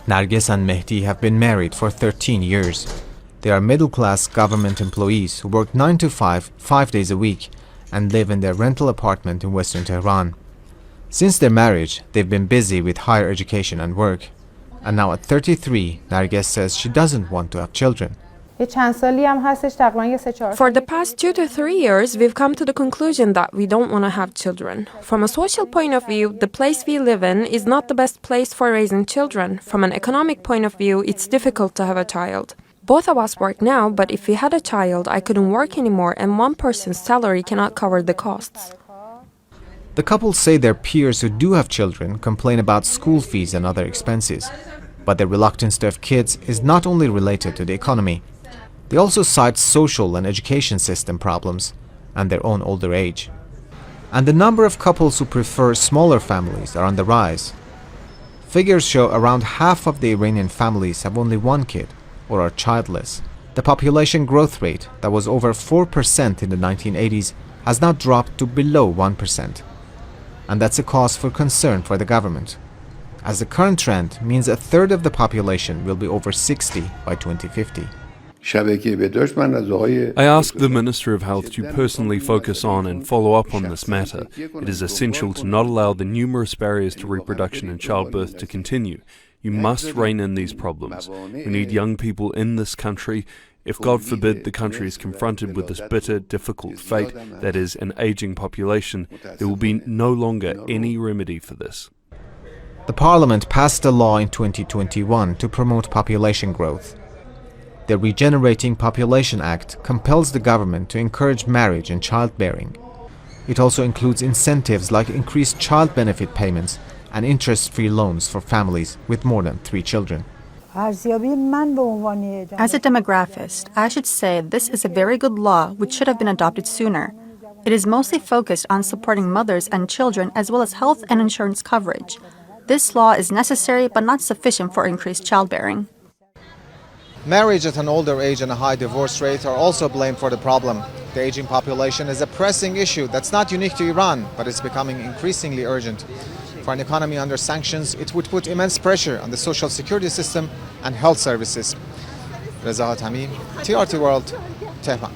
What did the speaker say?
Narges and Mehdi have been married for 13 years. They are middle-class government employees who work 9 to 5, 5 days a week, and live in their rental apartment in western Tehran. Since their marriage, they've been busy with higher education and work. And now at 33, Narges says she doesn't want to have children. For the past 2 to 3 years, we've come to the conclusion that we don't want to have children. From a social point of view, the place we live in is not the best place for raising children. From an economic point of view, it's difficult to have a child. Both of us work now, but if we had a child, I couldn't work anymore, and one person's salary cannot cover the costs. The couple say their peers who do have children complain about school fees and other expenses. But their reluctance to have kids is not only related to the economy. They also cite social and education system problems and their own older age. And the number of couples who prefer smaller families are on the rise. Figures show around half of the Iranian families have only one kid or are childless. The population growth rate that was over 4% in the 1980s has now dropped to below 1%. And that's a cause for concern for the government, as the current trend means a third of the population will be over 60 by 2050. I asked the Minister of Health to personally focus on and follow up on this matter. It is essential to not allow the numerous barriers to reproduction and childbirth to continue. You must rein in these problems. We need young people in this country. If, God forbid, the country is confronted with this bitter, difficult fate, that is, an aging population, there will be no longer any remedy for this. The Parliament passed a law in 2021 to promote population growth. The Regenerating Population Act compels the government to encourage marriage and childbearing. It also includes incentives like increased child benefit payments and interest-free loans for families with more than 3 children. As a demographist, I should say this is a very good law which should have been adopted sooner. It is mostly focused on supporting mothers and children as well as health and insurance coverage. This law is necessary but not sufficient for increased childbearing. Marriage at an older age and a high divorce rate are also blamed for the problem. The aging population is a pressing issue that's not unique to Iran, but it's becoming increasingly urgent. For an economy under sanctions, it would put immense pressure on the social security system and health services. Reza Hatami, TRT World, Tehran.